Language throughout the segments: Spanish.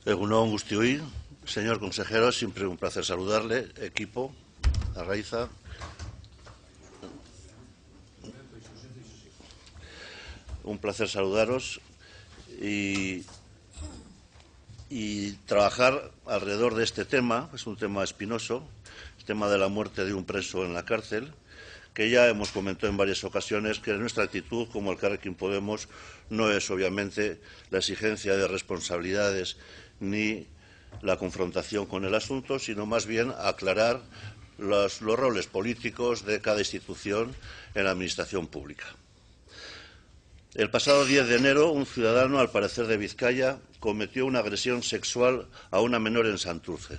Egunon Guztioi, señor consejero, siempre un placer saludarle, equipo, Arraiza. Un placer saludaros y trabajar alrededor de este tema. Es un tema espinoso, el tema de la muerte de un preso en la cárcel, que ya hemos comentado en varias ocasiones que nuestra actitud como Elkarrekin Podemos no es obviamente la exigencia de responsabilidades ni la confrontación con el asunto, sino más bien aclarar los roles políticos de cada institución en la administración pública. El pasado 10 de enero, un ciudadano, al parecer de Vizcaya, cometió una agresión sexual a una menor en Santurce.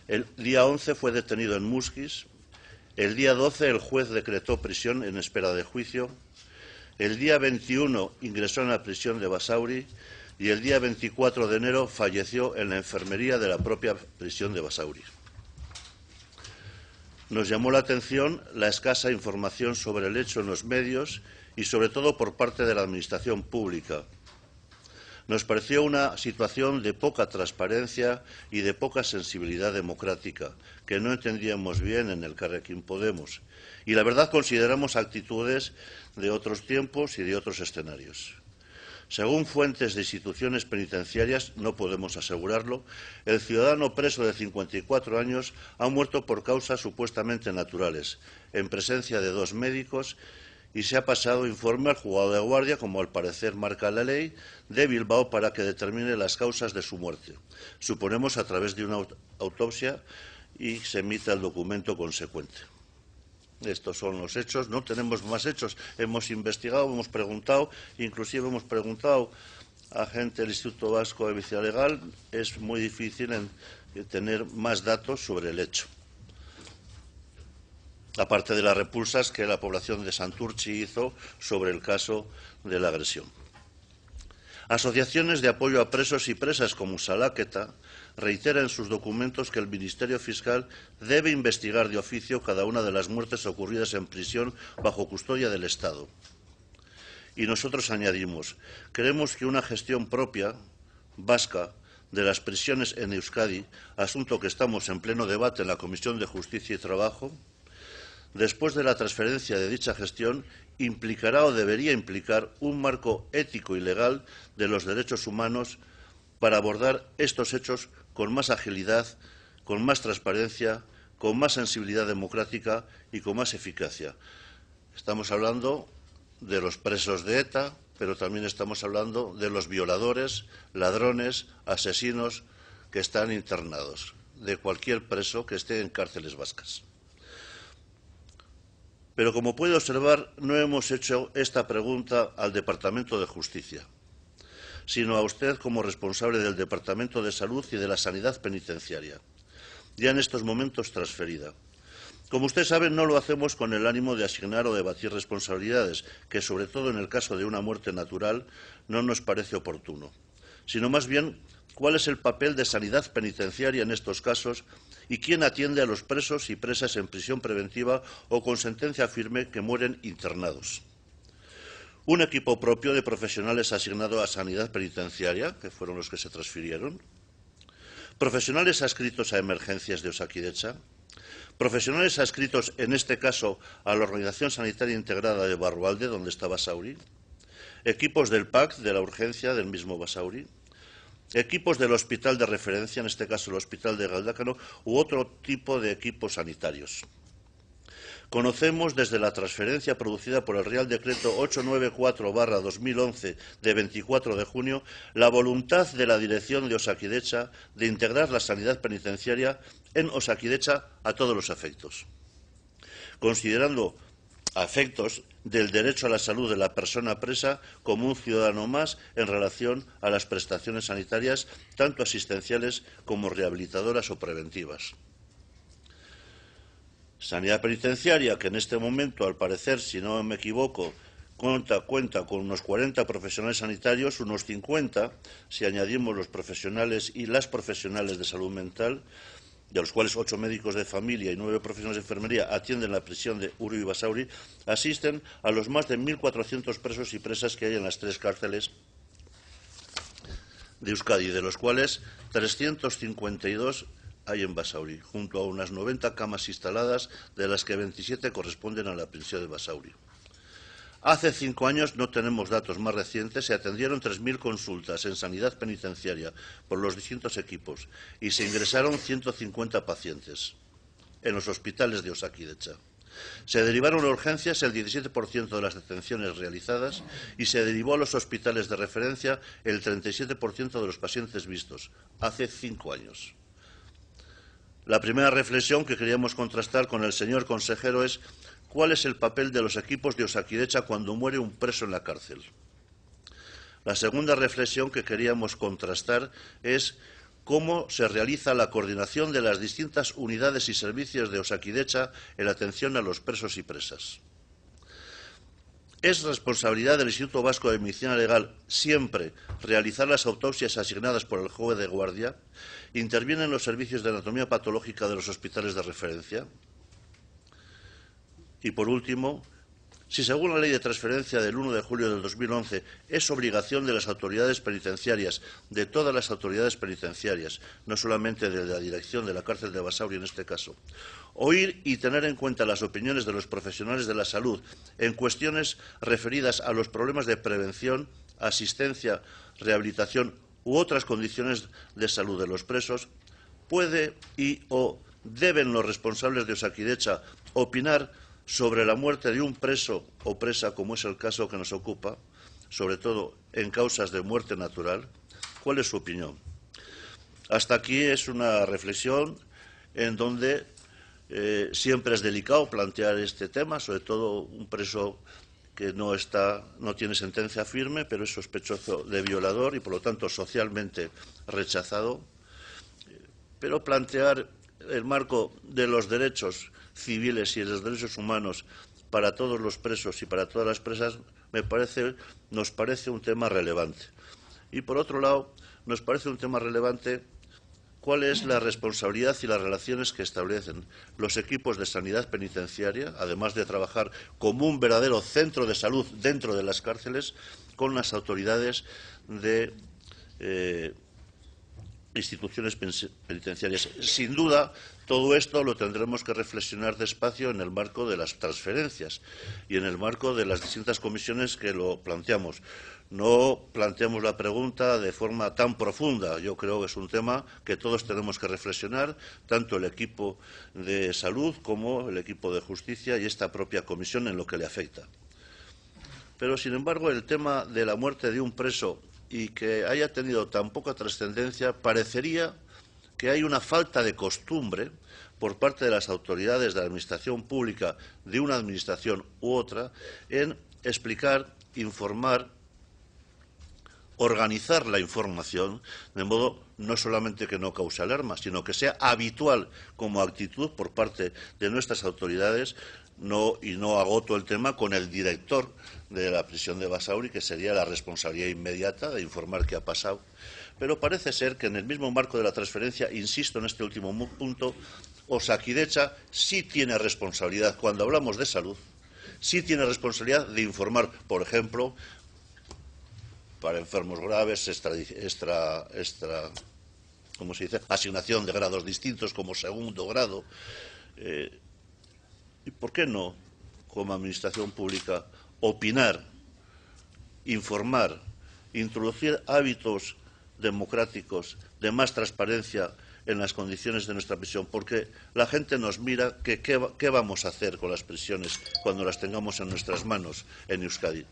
El día 11 fue detenido en Muskiz. El día 12 el juez decretó prisión en espera de juicio. El día 21 ingresó en la prisión de Basauri y el día 24 de enero falleció en la enfermería de la propia prisión de Basauri. Nos llamó la atención la escasa información sobre el hecho en los medios y sobre todo por parte de la Administración pública. Nos pareció una situación de poca transparencia y de poca sensibilidad democrática, que no entendíamos bien en Elkarrekin Podemos. Y la verdad consideramos actitudes de otros tiempos y de otros escenarios. Según fuentes de instituciones penitenciarias, no podemos asegurarlo, el ciudadano preso de 54 años ha muerto por causas supuestamente naturales, en presencia de 2 médicos, y se ha pasado informe al juzgado de guardia, como al parecer marca la ley, de Bilbao para que determine las causas de su muerte. Suponemos a través de una autopsia y se emita el documento consecuente. Estos son los hechos, no tenemos más hechos. Hemos investigado, hemos preguntado, inclusive hemos preguntado a gente del Instituto Vasco de Medicina Legal. Es muy difícil tener más datos sobre el hecho. Aparte de las repulsas que la población de Santurce hizo sobre el caso de la agresión. Asociaciones de apoyo a presos y presas como Salaketa reiteran en sus documentos que el Ministerio Fiscal debe investigar de oficio cada una de las muertes ocurridas en prisión bajo custodia del Estado. Y nosotros añadimos, creemos que una gestión propia, vasca, de las prisiones en Euskadi, asunto que estamos en pleno debate en la Comisión de Justicia y Trabajo, después de la transferencia de dicha gestión, implicará o debería implicar un marco ético y legal de los derechos humanos para abordar estos hechos con más agilidad, con más transparencia, con más sensibilidad democrática y con más eficacia. Estamos hablando de los presos de ETA, pero también estamos hablando de los violadores, ladrones, asesinos que están internados, de cualquier preso que esté en cárceles vascas. Pero, como puede observar, no hemos hecho esta pregunta al Departamento de Justicia, sino a usted como responsable del Departamento de Salud y de la Sanidad Penitenciaria, ya en estos momentos transferida. Como usted sabe, no lo hacemos con el ánimo de asignar o debatir responsabilidades, que sobre todo en el caso de una muerte natural no nos parece oportuno, sino más bien cuál es el papel de Sanidad Penitenciaria en estos casos y quién atiende a los presos y presas en prisión preventiva o con sentencia firme que mueren internados. Un equipo propio de profesionales asignado a Sanidad Penitenciaria, que fueron los que se transfirieron, profesionales adscritos a emergencias de Osakidetza, profesionales adscritos, en este caso, a la Organización Sanitaria Integrada de Barrualde, donde está Basauri, equipos del PAC, de la urgencia del mismo Basauri, equipos del hospital de referencia, en este caso el hospital de Galdácano, u otro tipo de equipos sanitarios. Conocemos desde la transferencia producida por el Real Decreto 894/2011 de 24 de junio la voluntad de la dirección de Osakidetza de integrar la sanidad penitenciaria en Osakidetza a todos los efectos, considerando a efectos del derecho a la salud de la persona presa como un ciudadano más en relación a las prestaciones sanitarias, tanto asistenciales como rehabilitadoras o preventivas. Sanidad penitenciaria, que en este momento, al parecer, si no me equivoco, cuenta con unos 40 profesionales sanitarios, unos 50, si añadimos los profesionales y las profesionales de salud mental, de los cuales 8 médicos de familia y 9 profesionales de enfermería atienden la prisión de Uru y Basauri, asisten a los más de 1.400 presos y presas que hay en las 3 cárceles de Euskadi, de los cuales 352 hay en Basauri, junto a unas 90 camas instaladas, de las que 27 corresponden a la prisión de Basauri. Hace 5 años, no tenemos datos más recientes, se atendieron 3.000 consultas en sanidad penitenciaria por los distintos equipos y se ingresaron 150 pacientes en los hospitales de Osakidetza. Se derivaron a urgencias el 17% de las detenciones realizadas y se derivó a los hospitales de referencia el 37% de los pacientes vistos, hace 5 años. La primera reflexión que queríamos contrastar con el señor consejero es ¿cuál es el papel de los equipos de Osakidetza cuando muere un preso en la cárcel? La segunda reflexión que queríamos contrastar es cómo se realiza la coordinación de las distintas unidades y servicios de Osakidetza en la atención a los presos y presas. Es responsabilidad del Instituto Vasco de Medicina Legal siempre realizar las autopsias asignadas por el juez de guardia. ¿Intervienen los servicios de anatomía patológica de los hospitales de referencia? Y por último, si según la Ley de Transferencia del 1 de julio del 2011 es obligación de las autoridades penitenciarias, de todas las autoridades penitenciarias, no solamente de la dirección de la cárcel de Basauri en este caso, oír y tener en cuenta las opiniones de los profesionales de la salud en cuestiones referidas a los problemas de prevención, asistencia, rehabilitación u otras condiciones de salud de los presos, puede y o deben los responsables de Osakidetza opinar sobre la muerte de un preso o presa, como es el caso que nos ocupa, sobre todo en causas de muerte natural. ¿Cuál es su opinión? Hasta aquí es una reflexión en donde siempre es delicado plantear este tema, sobre todo un preso que no tiene sentencia firme, pero es sospechoso de violador y, por lo tanto, socialmente rechazado. Pero plantear el marco de los derechos civiles y de los derechos humanos para todos los presos y para todas las presas nos parece un tema relevante. Y, por otro lado, nos parece un tema relevante cuál es la responsabilidad y las relaciones que establecen los equipos de sanidad penitenciaria, además de trabajar como un verdadero centro de salud dentro de las cárceles, con las autoridades de instituciones penitenciarias. Sin duda, todo esto lo tendremos que reflexionar despacio en el marco de las transferencias y en el marco de las distintas comisiones que lo planteamos. No planteamos la pregunta de forma tan profunda. Yo creo que es un tema que todos tenemos que reflexionar, tanto el equipo de salud como el equipo de justicia y esta propia comisión en lo que le afecta. Pero, sin embargo, el tema de la muerte de un preso y que haya tenido tan poca trascendencia, parecería que hay una falta de costumbre por parte de las autoridades de la administración pública de una administración u otra en explicar, informar, organizar la información de modo no solamente que no cause alarma, sino que sea habitual como actitud por parte de nuestras autoridades. Y no agoto el tema con el director de la prisión de Basauri, que sería la responsabilidad inmediata de informar qué ha pasado. Pero parece ser que en el mismo marco de la transferencia, insisto en este último punto, Osakidetza sí tiene responsabilidad, cuando hablamos de salud, sí tiene responsabilidad de informar, por ejemplo, para enfermos graves, ¿cómo se dice?, asignación de grados distintos como segundo grado. ¿Y por qué no, como administración pública, opinar, informar, introducir hábitos democráticos de más transparencia en las condiciones de nuestra prisión? Porque la gente nos mira que qué vamos a hacer con las prisiones cuando las tengamos en nuestras manos en Euskadi.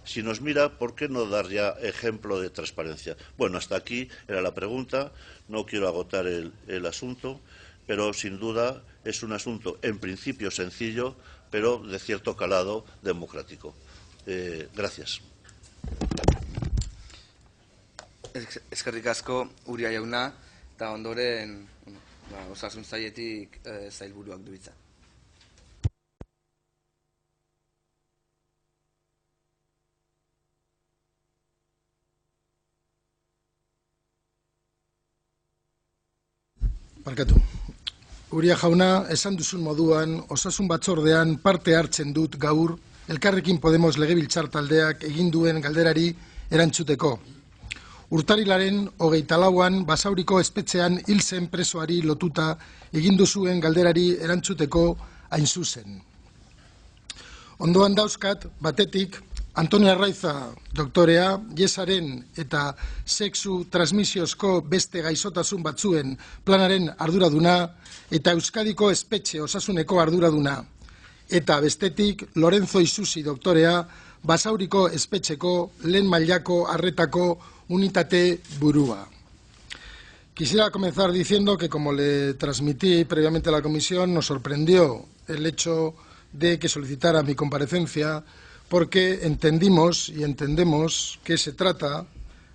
Si nos mira, ¿por qué no dar ya ejemplo de transparencia? Bueno, hasta aquí era la pregunta. No quiero agotar el asunto, pero sin duda es un asunto en principio sencillo, pero de cierto calado democrático. Gracias. Eskerrik asko Uria jauna, eta ondoren osasun sailetik sailburuak du hitza. Barkatu. Uria jauna, esan duzun moduan, osasun batzordean parte hartzen dut gaur Elkarrekin Podemos legebiltzar taldeak egin duen galderari erantzuteko. Urtarilaren 24an Basauriko espetxean hil zen presoari lotuta egin duzuen galderari erantzuteko hain zuzen. Ondoan dauzkat, batetik, Antonio Arraiza doktorea, yesaren eta sexu transmisiozko beste gaixotasun batzuen planaren arduraduna eta Euskadiko espetxe osasuneko arduraduna. Eta bestetik, Lorenzo Isusi doktorea, Basauriko espetxeko lehen mailako arretako unitate burua. Quisiera comenzar diciendo que, como le transmití previamente a la comisión, nos sorprendió el hecho de que solicitara mi comparecencia porque entendimos y entendemos que se trata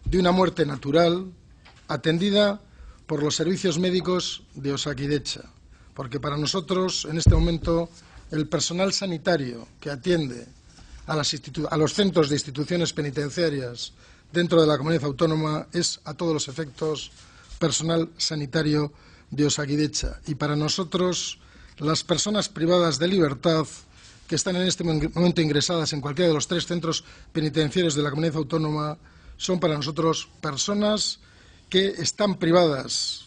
de una muerte natural atendida por los servicios médicos de Osakidetza, porque para nosotros, en este momento, el personal sanitario que atiende a los centros de instituciones penitenciarias dentro de la comunidad autónoma es, a todos los efectos, personal sanitario de Osakidetza. Y para nosotros, las personas privadas de libertad que están en este momento ingresadas en cualquiera de los 3 centros penitenciarios de la comunidad autónoma son para nosotros personas que están privadas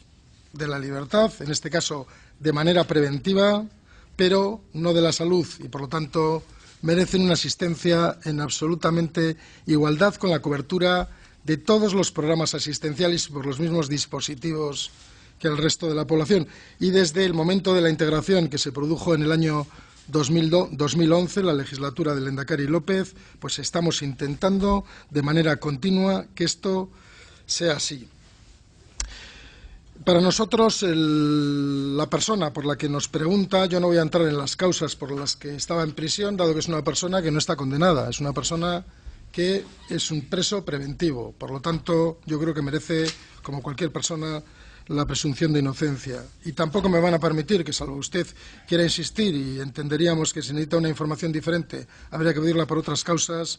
de la libertad, en este caso de manera preventiva, pero no de la salud y, por lo tanto, merecen una asistencia en absolutamente igualdad con la cobertura de todos los programas asistenciales y por los mismos dispositivos que el resto de la población. Y desde el momento de la integración que se produjo en el año 2011, la legislatura del Lehendakari López, pues estamos intentando de manera continua que esto sea así. Para nosotros, la persona por la que nos pregunta, yo no voy a entrar en las causas por las que estaba en prisión, dado que es una persona que no está condenada, es una persona que es un preso preventivo. Por lo tanto, yo creo que merece, como cualquier persona, la presunción de inocencia. Y tampoco me van a permitir que, salvo usted quiera insistir y entenderíamos que si necesita una información diferente habría que pedirla por otras causas,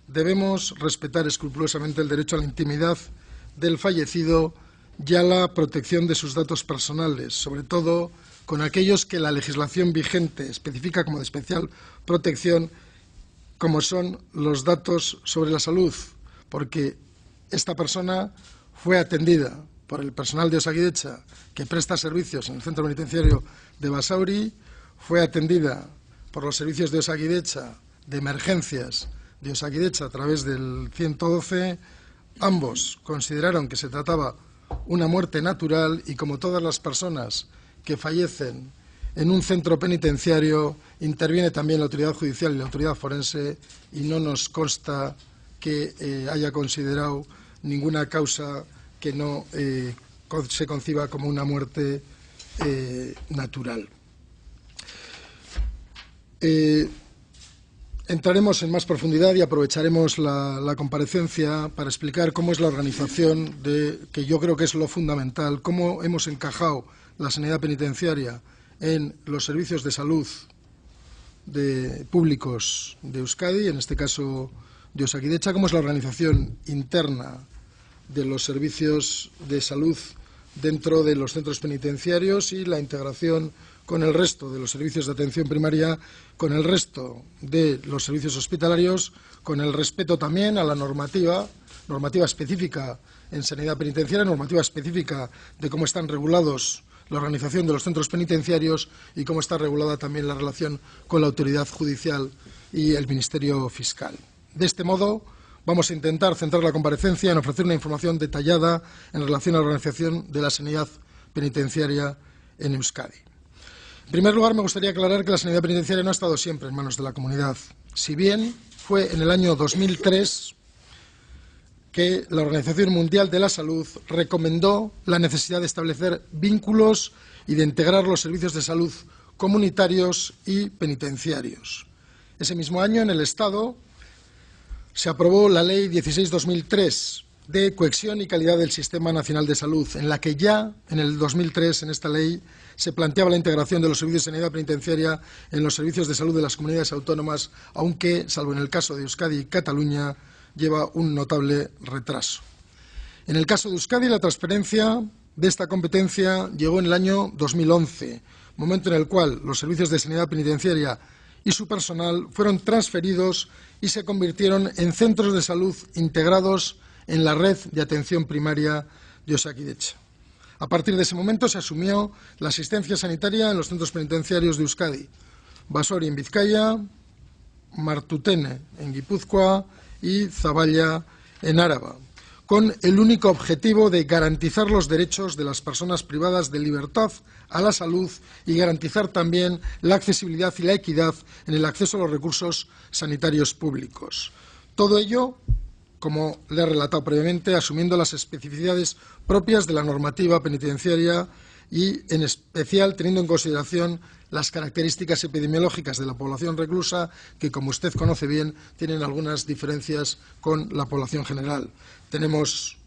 debemos respetar escrupulosamente el derecho a la intimidad del fallecido y a la protección de sus datos personales, sobre todo con aquellos que la legislación vigente especifica como de especial protección, como son los datos sobre la salud, porque esta persona fue atendida por el personal de Osakidetza que presta servicios en el centro penitenciario de Basauri, fue atendida por los servicios de Osakidetza, de emergencias de Osakidetza a través del 112, ambos consideraron que se trataba una muerte natural y, como todas las personas que fallecen en un centro penitenciario, interviene también la autoridad judicial y la autoridad forense y no nos consta que haya considerado ninguna causa que no se conciba como una muerte natural. Entraremos en más profundidad y aprovecharemos la comparecencia para explicar cómo es la organización, que yo creo que es lo fundamental, cómo hemos encajado la sanidad penitenciaria en los servicios de salud públicos de Euskadi, en este caso de Osakidetza, cómo es la organización interna de los servicios de salud dentro de los centros penitenciarios y la integración con el resto de los servicios de atención primaria, con el resto de los servicios hospitalarios, con el respeto también a la normativa específica en sanidad penitenciaria, normativa específica de cómo están regulados la organización de los centros penitenciarios y cómo está regulada también la relación con la autoridad judicial y el Ministerio Fiscal. De este modo, vamos a intentar centrar la comparecencia en ofrecer una información detallada en relación a la organización de la sanidad penitenciaria en Euskadi. En primer lugar, me gustaría aclarar que la sanidad penitenciaria no ha estado siempre en manos de la comunidad. Si bien fue en el año 2003 que la Organización Mundial de la Salud recomendó la necesidad de establecer vínculos y de integrar los servicios de salud comunitarios y penitenciarios. Ese mismo año, en el Estado, se aprobó la Ley 16/2003 de cohesión y calidad del Sistema Nacional de Salud, en la que ya en el 2003, en esta ley, se planteaba la integración de los servicios de sanidad penitenciaria en los servicios de salud de las comunidades autónomas, aunque, salvo en el caso de Euskadi y Cataluña, lleva un notable retraso. En el caso de Euskadi, la transferencia de esta competencia llegó en el año 2011, momento en el cual los servicios de sanidad penitenciaria y su personal fueron transferidos y se convirtieron en centros de salud integrados en la red de atención primaria de Osakidetza. A partir de ese momento se asumió la asistencia sanitaria en los centros penitenciarios de Euskadi, Basauri en Vizcaya, Martutene en Guipúzcoa y Zaballa en Áraba, con el único objetivo de garantizar los derechos de las personas privadas de libertad a la salud y garantizar también la accesibilidad y la equidad en el acceso a los recursos sanitarios públicos. Todo ello, como le he relatado previamente, asumiendo las especificidades propias de la normativa penitenciaria y, en especial, teniendo en consideración las características epidemiológicas de la población reclusa, que, como usted conoce bien, tienen algunas diferencias con la población general. Tenemos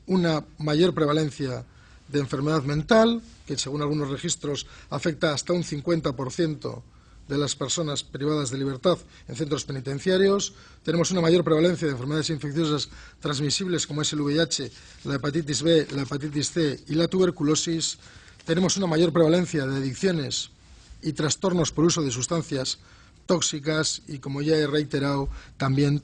una mayor prevalencia de enfermedad mental, que según algunos registros afecta hasta un 50% de las personas privadas de libertad en centros penitenciarios. Tenemos una mayor prevalencia de enfermedades infecciosas transmisibles como es el VIH, la hepatitis B, la hepatitis C y la tuberculosis. Tenemos una mayor prevalencia de adicciones y trastornos por uso de sustancias tóxicas y, como ya he reiterado, también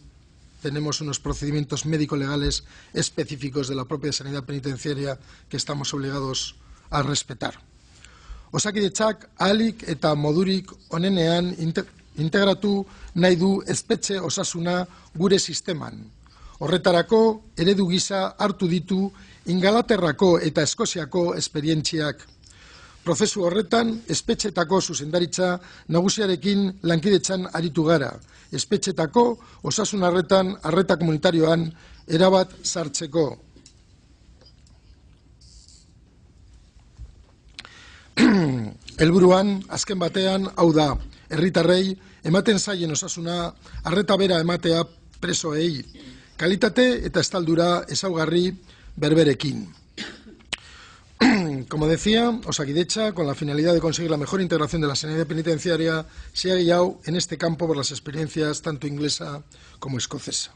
tenemos unos procedimientos médico-legales específicos de la propia sanidad penitenciaria que estamos obligados a respetar. Osakidetzak ahalik eta modurik onenean integratu nahi du espetxe osasuna gure sisteman. Horretarako eredu gisa hartu ditu Ingalaterrako eta Eskoziako esperientziak. Prozesu horretan, espetxetako zuzendaritza nagusiarekin lankidetzan aritu gara. Espetxetako osasun arreta komunitarioan erabat sartzeko. Helburuan, azken batean, hau da, herritarrei ematen zaien osasuna arreta bera ematea presoei, kalitate eta estaldura ezaugarri berberekin. Como decía, Osakidetza, con la finalidad de conseguir la mejor integración de la sanidad penitenciaria, se ha guiado en este campo por las experiencias tanto inglesa como escocesa.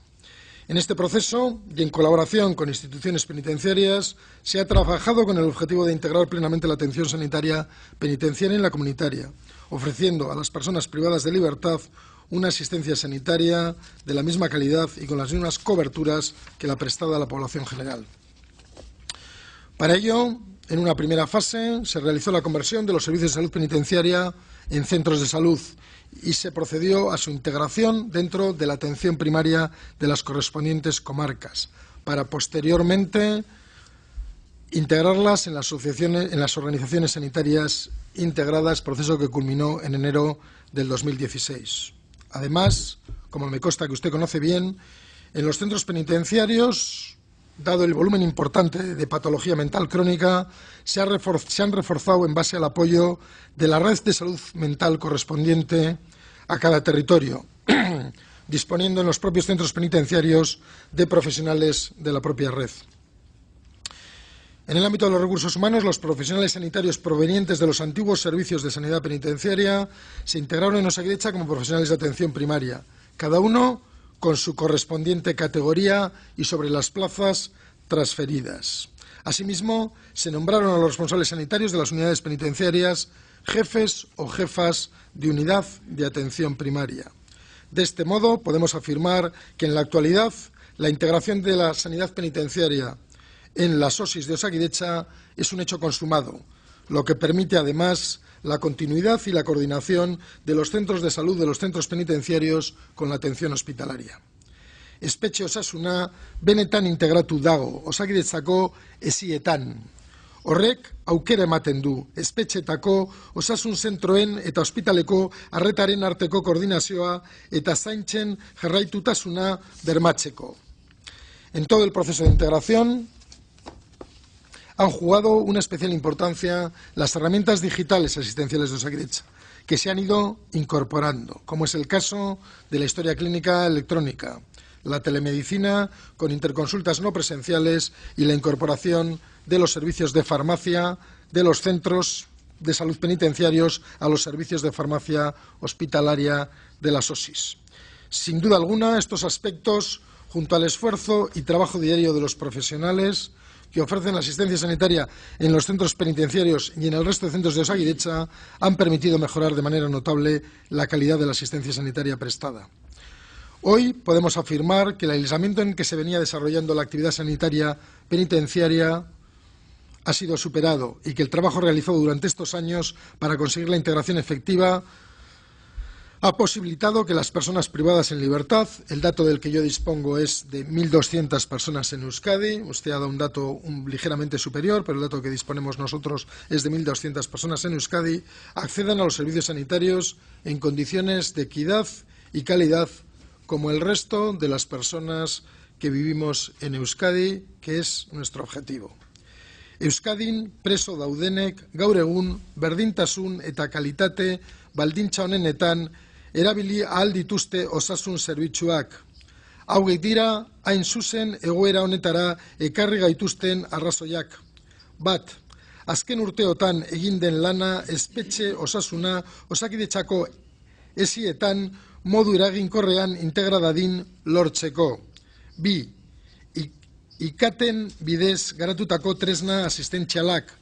En este proceso, y en colaboración con instituciones penitenciarias, se ha trabajado con el objetivo de integrar plenamente la atención sanitaria penitenciaria en la comunitaria, ofreciendo a las personas privadas de libertad una asistencia sanitaria de la misma calidad y con las mismas coberturas que la prestada a la población general. Para ello, en una primera fase, se realizó la conversión de los servicios de salud penitenciaria en centros de salud y se procedió a su integración dentro de la atención primaria de las correspondientes comarcas, para posteriormente integrarlas en las organizaciones sanitarias integradas, proceso que culminó en enero del 2016. Además, como me consta que usted conoce bien, en los centros penitenciarios, dado el volumen importante de patología mental crónica, se han reforzado en base al apoyo de la red de salud mental correspondiente a cada territorio, disponiendo en los propios centros penitenciarios de profesionales de la propia red. En el ámbito de los recursos humanos, los profesionales sanitarios provenientes de los antiguos servicios de sanidad penitenciaria se integraron en Osakidetza como profesionales de atención primaria, cada uno con su correspondiente categoría y sobre las plazas transferidas. Asimismo, se nombraron a los responsables sanitarios de las unidades penitenciarias jefes o jefas de unidad de atención primaria. De este modo, podemos afirmar que en la actualidad la integración de la sanidad penitenciaria en las OSIs de Osakidetza es un hecho consumado, lo que permite además la continuidad y la coordinación de los centros de salud de los centros penitenciarios con la atención hospitalaria. Espetxe osasuna benetan integratu dago Osakidetzako esietan. Horrek aukera ematen du espetxetako osasun zentroen eta ospitaleko arretaren arteko koordinazioa eta zaintzen jarraitutasuna bermatzeko. En todo el proceso de integración han jugado una especial importancia las herramientas digitales asistenciales de Osakidetza, que se han ido incorporando, como es el caso de la historia clínica electrónica, la telemedicina con interconsultas no presenciales y la incorporación de los servicios de farmacia de los centros de salud penitenciarios a los servicios de farmacia hospitalaria de las OSIs. Sin duda alguna, estos aspectos, junto al esfuerzo y trabajo diario de los profesionales que ofrecen asistencia sanitaria en los centros penitenciarios y en el resto de centros de Osakidetza, han permitido mejorar de manera notable la calidad de la asistencia sanitaria prestada. Hoy podemos afirmar que el aislamiento en que se venía desarrollando la actividad sanitaria penitenciaria ha sido superado y que el trabajo realizado durante estos años para conseguir la integración efectiva ha posibilitado que las personas privadas en libertad, el dato del que yo dispongo es de 1.200 personas en Euskadi, usted ha dado un dato ligeramente superior, pero el dato que disponemos nosotros es de 1.200 personas en Euskadi, accedan a los servicios sanitarios en condiciones de equidad y calidad como el resto de las personas que vivimos en Euskadi, que es nuestro objetivo. Euskadin preso daudenek gaur egun berdintasun eta kalitate baldintza honenetan erabili ahal dituzte osasun zerbitzuak. Hauek dira hain zuzen egoera honetara ekarri gaituzten arrazoiak. Bat, azken urteotan egin den lana espetxe osasuna Osakidetzako esietan modu eraginkorrean integra dadin lortzeko. Bi, ikaten bidez garatutako tresna asistentzialak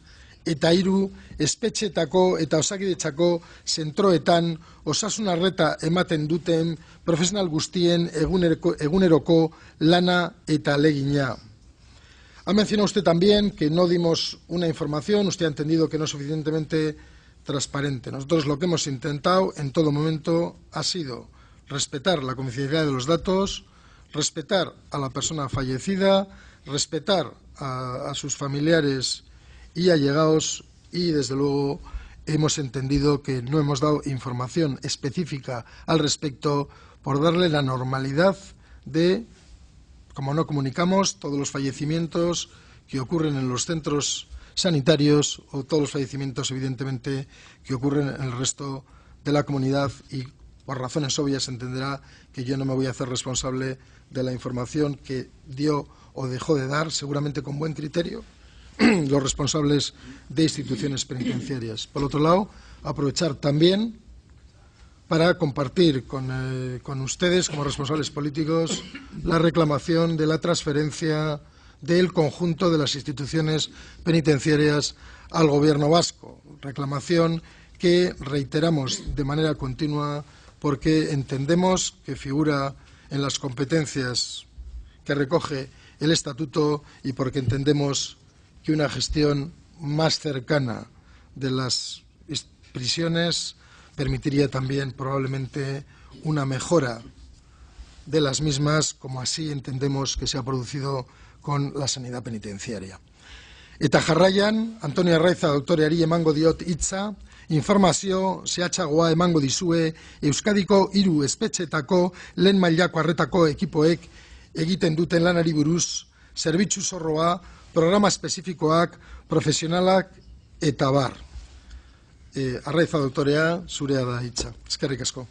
eta 3 espetxetako eta Osakidetzako zentroetan osasun arreta ematen duten profesional guztien eguneroko lana eta ahalegina. Ha mencionado usted también que no dimos una información, usted ha entendido que no es suficientemente transparente. Nosotros lo que hemos intentado en todo momento ha sido respetar la confidencialidad de los datos, respetar a la persona fallecida, respetar a sus familiares y allegados y, desde luego, hemos entendido que no hemos dado información específica al respecto por darle la normalidad de, como no comunicamos, todos los fallecimientos que ocurren en los centros sanitarios o todos los fallecimientos, evidentemente, que ocurren en el resto de la comunidad y, por razones obvias, se entenderá que yo no me voy a hacer responsable de la información que dio o dejó de dar, seguramente con buen criterio, los responsables de instituciones penitenciarias. Por otro lado, aprovechar también para compartir con ustedes, como responsables políticos, la reclamación de la transferencia del conjunto de las instituciones penitenciarias al Gobierno vasco. Reclamación que reiteramos de manera continua porque entendemos que figura en las competencias que recoge el Estatuto y porque entendemos que una gestión más cercana de las prisiones permitiría también probablemente una mejora de las mismas, como así entendemos que se ha producido con la sanidad penitenciaria. Eta jarraian, Antonio Arraiza doktoreari emango diot hitza, informazio zehatzagoa emango dizue Euskadiko 3 espetxetako lehen mailako arretako ekipoek egiten duten lanari buruz, zerbitzu zorroa, programa espezifikoak, profesionalak eta bar. Arraiza doktorea, zurea da hitza. Eskerrik asko.